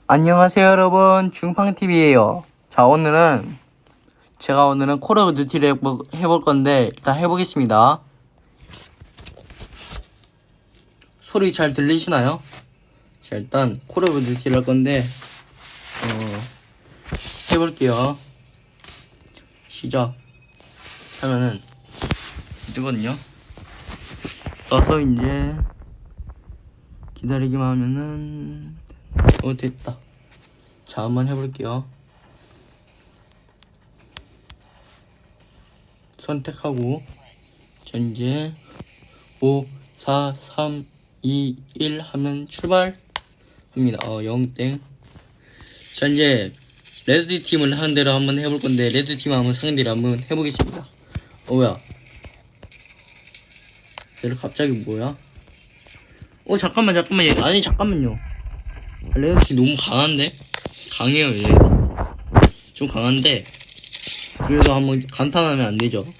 안녕하세요 여러분, 중팡TV에요. 자, 제가 오늘은 콜 오브 듀티를 해볼 건데 일단 해보겠습니다. 소리 잘 들리시나요? 자, 일단 콜 오브 듀티를 할 건데 해볼게요. 시작 하면은 뜨거든요. 떠서 이제 기다리기만 하면은 됐다. 자, 한번 해볼게요. 선택하고 자, 이제 5, 4, 3, 2, 1 하면 출발합니다. 0땡. 자, 이제 레드팀을 상대로 한번 해볼 건데 레드팀 한번 상대로 한번 해보겠습니다. 뭐야? 얘를 갑자기 뭐야? 잠깐만. 아니, 잠깐만요. 레드팀 너무 강한데? 강해요, 얘. 좀 강한데 그래도 한번 감탄하면 안 되죠.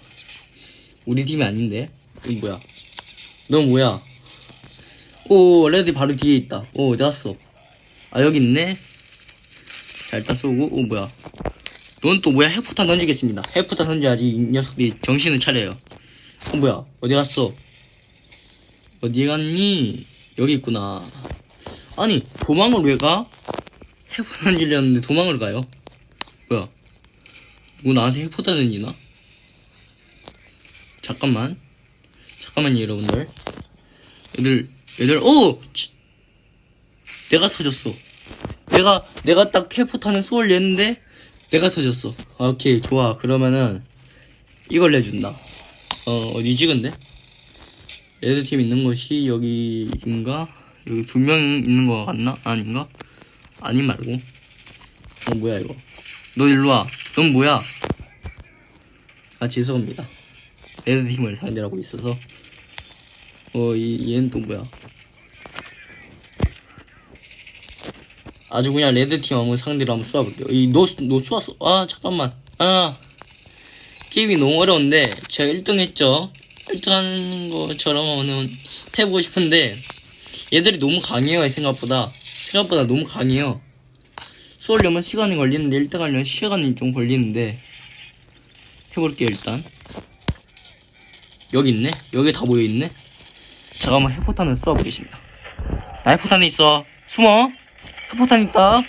우리 팀이 아닌데. 뭐야? 넌 뭐야? 레드 바로 뒤에 있다. 어디 갔어? 여기 있네. 자, 일단 쏘고. 뭐야? 넌 또 뭐야? 핵폭탄 던지겠습니다. 핵폭탄 던져야지 이 녀석들이 정신을 차려요. 뭐야? 어디 갔어? 어디 갔니? 여기 있구나. 아니, 도망을 왜 가? 핵폭탄 던지려는데 도망을 가요? 뭐야? 뭐 나한테 핵폭탄 던지나? 잠깐만요, 여러분들. 얘들, 내가 터졌어. 내가 딱 핵폭탄을 쏘려는데, 내가 터졌어. 오케이, 좋아. 그러면은, 이걸 내준다. 어디지, 근데? 레드팀 있는 곳이 여기인가? 여기 2명 있는 거 같나? 아닌가? 아니 말고. 뭐야, 이거. 너 일로와. 넌 뭐야? 죄송합니다. 레드팀을 상대로 하고 있어서. 얘는 또 뭐야? 아주 그냥 레드팀 한번 상대로 한번 쏘아볼게요. 너 쏘았어. 잠깐만. 게임이 너무 어려운데, 제가 1등 했죠? 1등 하는 것처럼 한번 해보고 싶은데, 얘들이 너무 강해요, 생각보다 너무 강해요. 쏘려면 시간이 걸리는데, 1등 하려면 시간이 좀 걸리는데, 해볼게요, 일단. 여기 있네? 여기 다 모여있네? 잠깐만, 핵폭탄을 쏘아보겠습니다. 나 핵폭탄 있어. 숨어. 핵폭탄 있다.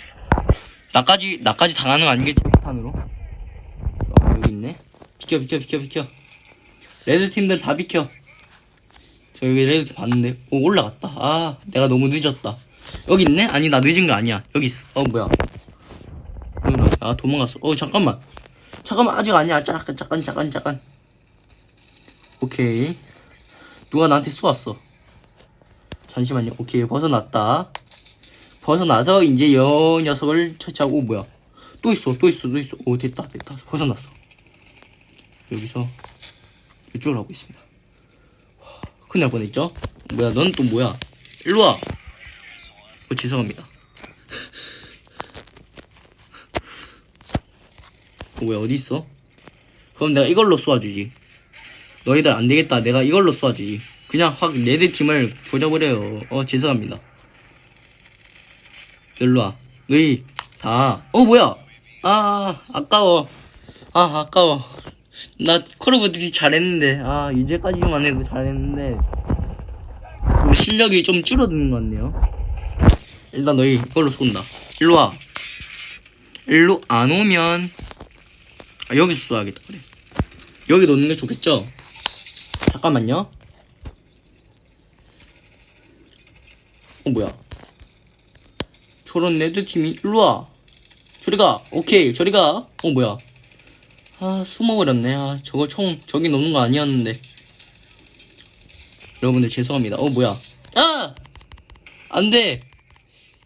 나까지 당하는 거 아니겠지, 핵폭탄으로? 여기 있네? 비켜. 레드팀들 다 비켜. 저 여기 레드팀 봤는데. 올라갔다. 내가 너무 늦었다. 여기 있네? 아니, 나 늦은 거 아니야. 여기 있어. 뭐야. 도망갔어. 잠깐만, 아직 아니야. 잠깐. 오케이. 누가 나한테 쏘았어. 잠시만요. 오케이, 벗어났다. 벗어나서 이제 여 녀석을 처치하고. 뭐야, 또 있어. 됐다. 벗어났어. 여기서 이쪽으로 하고 있습니다. 큰일 날 뻔했죠? 뭐야, 넌 또 뭐야? 일로와. 죄송합니다. 뭐야, 어디 있어? 그럼 내가 이걸로 쏘아주지. 너희들 안 되겠다. 내가 이걸로 쏘아주지. 그냥 확 레드팀을 조져버려요. 죄송합니다. 일로와. 너희 다. 뭐야? 아까워. 나 콜 오브 듀티 잘했는데. 이제까지만 해도 잘했는데 좀 실력이 좀 줄어드는 것 같네요. 일단 너희 이걸로 쏜다. 일로와. 일로 안 오면 여기서 쏘아야겠다. 그래, 여기 놓는 게 좋겠죠? 잠깐만요. 뭐야, 저런 레드팀이. 일로와. 저리가. 오케이, 저리가. 뭐야. 숨어버렸네. 저기 놓는 거 아니었는데. 여러분들 죄송합니다. 뭐야. 안돼.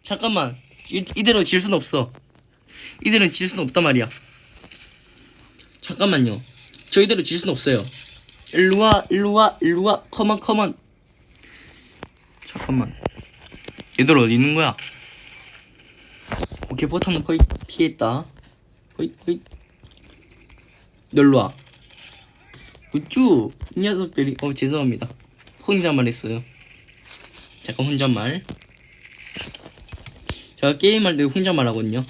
잠깐만. 이대로 질 순 없어. 이대로 질 순 없단 말이야. 잠깐만요. 저 이대로 질 순 없어요. 일로와. 컴온. 잠깐만. 얘들 어디 있는 거야? 오케이, 포탄은 거의 피했다. 거의. 널로와. 우쭈, 이 녀석들이. 죄송합니다. 혼잣말 했어요. 잠깐, 혼잣말. 제가 게임할 때 혼자 말하거든요.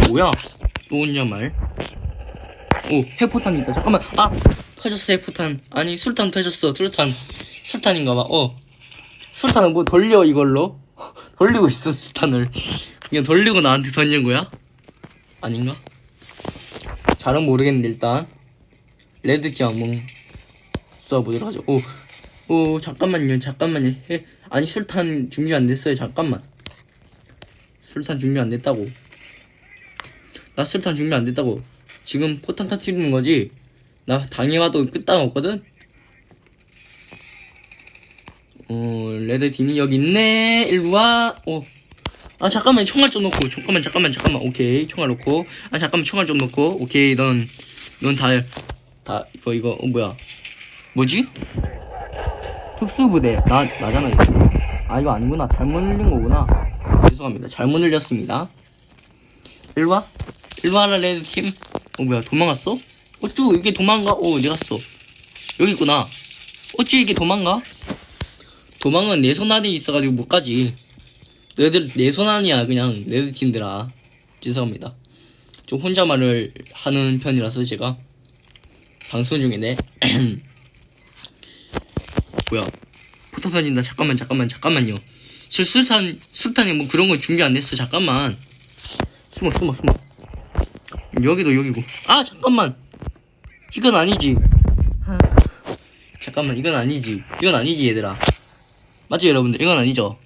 뭐야? 또 혼자 말. 오, 해포탄 있다. 잠깐만. 아! 터졌어, 해포탄. 아니, 술탄 터졌어. 술탄인가봐. 술탄은 뭐 돌려, 이걸로? 돌리고 있어, 술탄을. 그냥 돌리고 나한테 던진 거야? 아닌가? 잘은 모르겠는데, 일단. 레드팀 한번 쏴보도록 하죠. 오, 잠깐만요. 아니, 술탄 준비 안 됐어요. 잠깐만. 술탄 준비 안 됐다고. 나 술탄 준비 안 됐다고. 지금 포탄 터뜨리는 거지? 나 당해와도 끝당 없거든? 레드팀이 여기 있네. 일로와. 아, 잠깐만. 총알 좀 놓고. 잠깐만. 오케이. 총알 놓고. 아, 잠깐만. 총알 좀 놓고. 오케이. 넌 이거, 뭐야. 뭐지? 특수부대. 나잖아, 이거. 아, 이거 아니구나. 잘못 늘린 거구나. 죄송합니다. 잘못 늘렸습니다. 일로와. 일로와라, 레드팀. 뭐야. 도망갔어? 어쭈, 이게 도망가? 어디 갔어? 여기 있구나. 어쭈, 이게 도망가? 도망은 내 손 안에 있어가지고 못 가지. 너희들 내 손 안이야, 그냥. 레드팀들아. 죄송합니다. 좀 혼자말을 하는 편이라서 제가. 방송 중이네. 뭐야. 포탄 던진다. 잠깐만요. 술탄이 뭐 그런 거 준비 안 됐어. 잠깐만. 숨어. 여기고. 아, 잠깐만. 이건 아니지. 잠깐만, 이건 아니지, 얘들아. 맞죠, 여러분들? 이건 아니죠?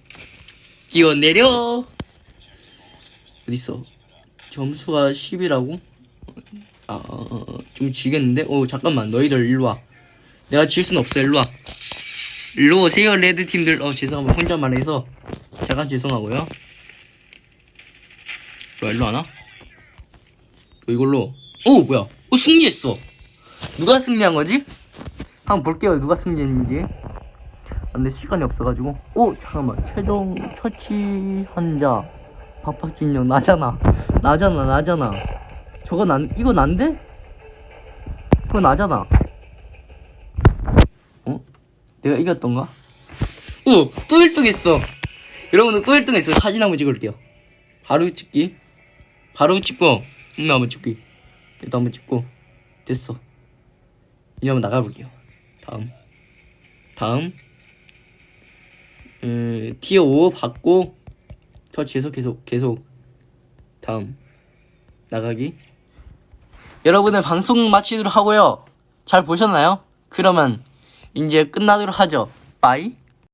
뛰어내려! 어딨어? 점수가 10이라고? 좀 지겠는데? 잠깐만, 너희들 일로와. 내가 질 순 없어, 일로와. 일로 오세요, 레드팀들. 죄송합니다. 혼자 말해서. 잠깐 죄송하고요. 일로 하나? 이걸로. 뭐야. 승리했어. 누가 승리한 거지? 한번 볼게요, 누가 승리했는지. 근데 시간이 없어가지고. 잠깐만. 최종 처치 환자 박박진영 나잖아. 이거 난데? 그거 나잖아. 내가 이겼던가? 또 1등 했어. 여러분들 또 1등 했어. 사진 한번 찍을게요. 바로 찍고 한번 찍기. 일단 한번 찍고. 됐어. 이제 한번 나가볼게요. 다음 티어 5 받고 터치해서 계속 다음 나가기. 여러분들 방송 마치도록 하고요. 잘 보셨나요? 그러면 이제 끝나도록 하죠. 빠이.